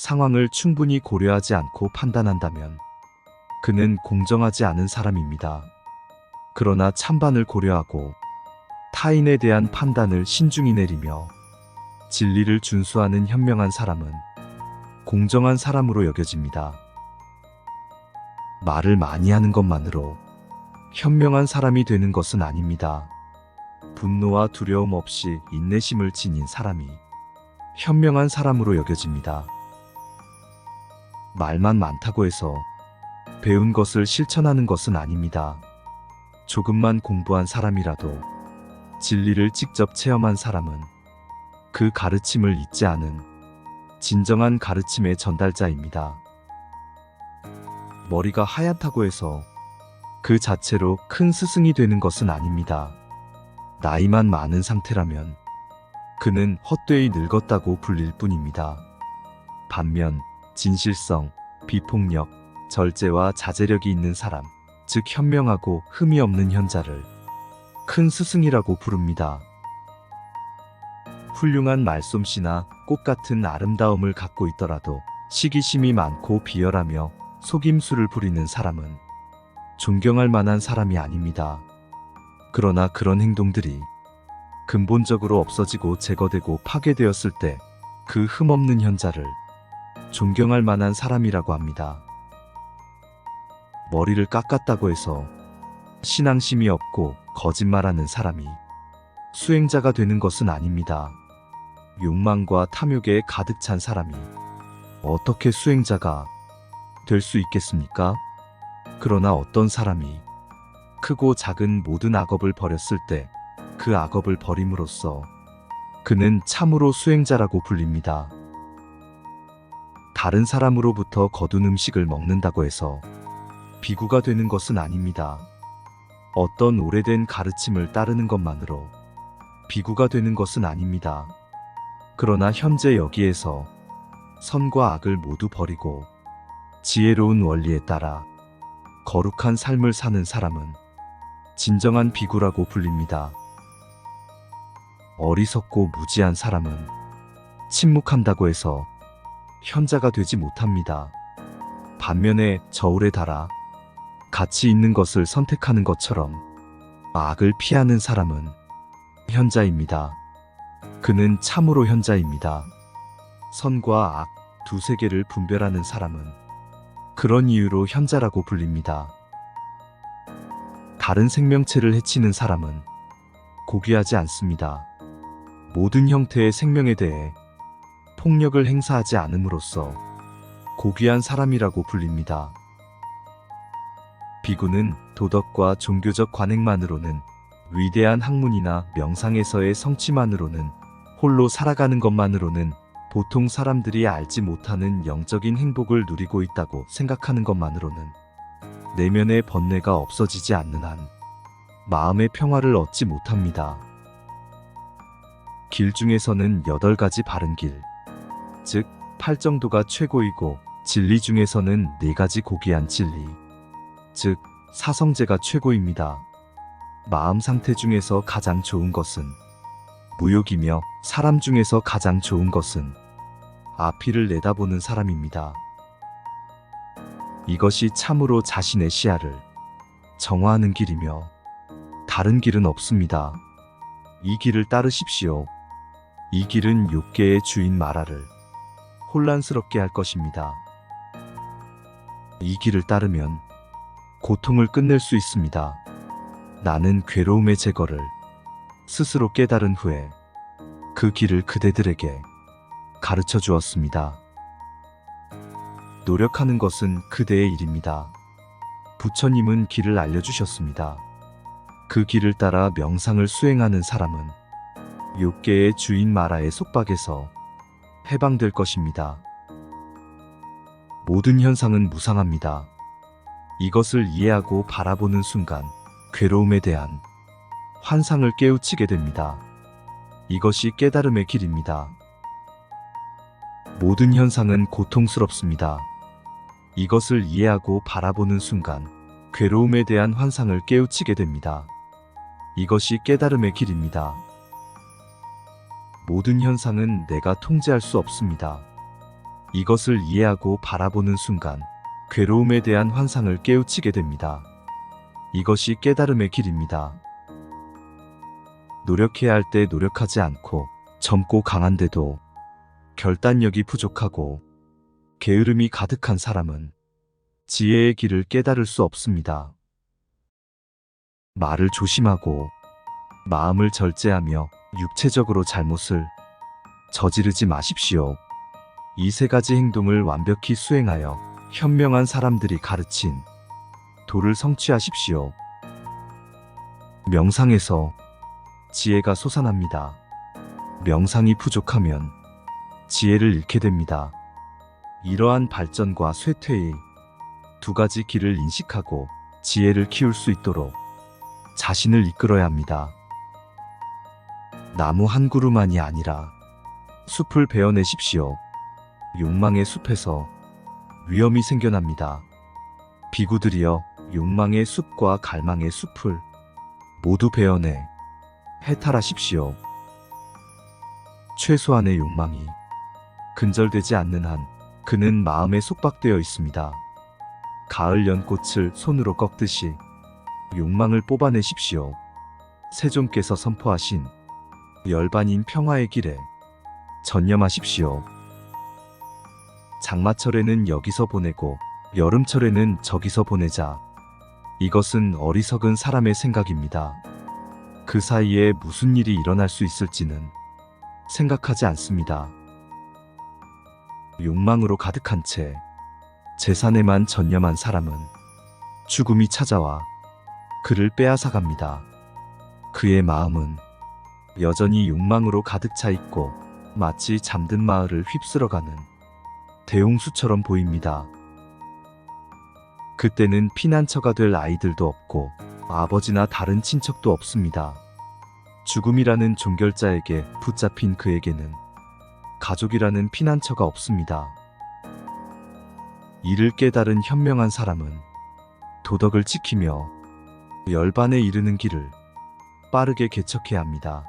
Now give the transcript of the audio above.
상황을 충분히 고려하지 않고 판단한다면 그는 공정하지 않은 사람입니다. 그러나 찬반을 고려하고 타인에 대한 판단을 신중히 내리며 진리를 준수하는 현명한 사람은 공정한 사람으로 여겨집니다. 말을 많이 하는 것만으로 현명한 사람이 되는 것은 아닙니다. 분노와 두려움 없이 인내심을 지닌 사람이 현명한 사람으로 여겨집니다. 말만 많다고 해서 배운 것을 실천하는 것은 아닙니다. 조금만 공부한 사람이라도 진리를 직접 체험한 사람은 그 가르침을 잊지 않은 진정한 가르침의 전달자입니다. 머리가 하얗다고 해서 그 자체로 큰 스승이 되는 것은 아닙니다. 나이만 많은 상태라면 그는 헛되이 늙었다고 불릴 뿐입니다. 반면 진실성, 비폭력, 절제와 자제력이 있는 사람, 즉 현명하고 흠이 없는 현자를 큰 스승이라고 부릅니다. 훌륭한 말솜씨나 꽃 같은 아름다움을 갖고 있더라도 시기심이 많고 비열하며 속임수를 부리는 사람은 존경할 만한 사람이 아닙니다. 그러나 그런 행동들이 근본적으로 없어지고 제거되고 파괴되었을 때 그 흠없는 현자를 존경할 만한 사람이라고 합니다. 머리를 깎았다고 해서 신앙심이 없고 거짓말하는 사람이 수행자가 되는 것은 아닙니다. 욕망과 탐욕에 가득 찬 사람이 어떻게 수행자가 될 수 있겠습니까? 그러나 어떤 사람이 크고 작은 모든 악업을 버렸을 때 그 악업을 버림으로써 그는 참으로 수행자라고 불립니다. 다른 사람으로부터 거둔 음식을 먹는다고 해서 비구가 되는 것은 아닙니다. 어떤 오래된 가르침을 따르는 것만으로 비구가 되는 것은 아닙니다. 그러나 현재 여기에서 선과 악을 모두 버리고 지혜로운 원리에 따라 거룩한 삶을 사는 사람은 진정한 비구라고 불립니다. 어리석고 무지한 사람은 침묵한다고 해서 현자가 되지 못합니다. 반면에 저울에 달아 가치 있는 것을 선택하는 것처럼 악을 피하는 사람은 현자입니다. 그는 참으로 현자입니다. 선과 악 두 세계를 분별하는 사람은 그런 이유로 현자라고 불립니다. 다른 생명체를 해치는 사람은 고귀하지 않습니다. 모든 형태의 생명에 대해 폭력을 행사하지 않음으로써 고귀한 사람이라고 불립니다. 비구는 도덕과 종교적 관행만으로는, 위대한 학문이나 명상에서의 성취만으로는, 홀로 살아가는 것만으로는 보통 사람들이 알지 못하는 영적인 행복을 누리고 있다고 생각하는 것만으로는 내면의 번뇌가 없어지지 않는 한 마음의 평화를 얻지 못합니다. 길 중에서는 8가지 바른 길, 즉 팔정도가 최고이고 진리 중에서는 4가지 고귀한 진리, 즉 사성제가 최고입니다. 마음 상태 중에서 가장 좋은 것은 무욕이며 사람 중에서 가장 좋은 것은 앞이를 내다보는 사람입니다. 이것이 참으로 자신의 시야를 정화하는 길이며 다른 길은 없습니다. 이 길을 따르십시오. 이 길은 욕계의 주인 마라를 혼란스럽게 할 것입니다. 이 길을 따르면 고통을 끝낼 수 있습니다. 나는 괴로움의 제거를 스스로 깨달은 후에 그 길을 그대들에게 가르쳐 주었습니다. 노력하는 것은 그대의 일입니다. 부처님은 길을 알려주셨습니다. 그 길을 따라 명상을 수행하는 사람은 욕계의 주인 마라의 속박에서 해방될 것입니다. 모든 현상은 무상합니다. 이것을 이해하고 바라보는 순간 괴로움에 대한 환상을 깨우치게 됩니다. 이것이 깨달음의 길입니다. 모든 현상은 고통스럽습니다. 이것을 이해하고 바라보는 순간 괴로움에 대한 환상을 깨우치게 됩니다. 이것이 깨달음의 길입니다. 모든 현상은 내가 통제할 수 없습니다. 이것을 이해하고 바라보는 순간 괴로움에 대한 환상을 깨우치게 됩니다. 이것이 깨달음의 길입니다. 노력해야 할 때 노력하지 않고 젊고 강한데도 결단력이 부족하고 게으름이 가득한 사람은 지혜의 길을 깨달을 수 없습니다. 말을 조심하고 마음을 절제하며 육체적으로 잘못을 저지르지 마십시오. 이 세 가지 행동을 완벽히 수행하여 현명한 사람들이 가르친 도를 성취하십시오. 명상에서 지혜가 솟아납니다. 명상이 부족하면 지혜를 잃게 됩니다. 이러한 발전과 쇠퇴의 두 가지 길을 인식하고 지혜를 키울 수 있도록 자신을 이끌어야 합니다. 나무 한 그루만이 아니라 숲을 베어내십시오. 욕망의 숲에서 위험이 생겨납니다. 비구들이여, 욕망의 숲과 갈망의 숲을 모두 베어내 해탈하십시오. 최소한의 욕망이 근절되지 않는 한 그는 마음에 속박되어 있습니다. 가을 연꽃을 손으로 꺾듯이 욕망을 뽑아내십시오. 세존께서 선포하신 열반인 평화의 길에 전념하십시오. 장마철에는 여기서 보내고 여름철에는 저기서 보내자. 이것은 어리석은 사람의 생각입니다. 그 사이에 무슨 일이 일어날 수 있을지는 생각하지 않습니다. 욕망으로 가득한 채 재산에만 전념한 사람은 죽음이 찾아와 그를 빼앗아갑니다. 그의 마음은 여전히 욕망으로 가득 차 있고 마치 잠든 마을을 휩쓸어가는 대홍수처럼 보입니다. 그때는 피난처가 될 아이들도 없고 아버지나 다른 친척도 없습니다. 죽음이라는 종결자에게 붙잡힌 그에게는 가족이라는 피난처가 없습니다. 이를 깨달은 현명한 사람은 도덕을 지키며 열반에 이르는 길을 빠르게 개척해야 합니다.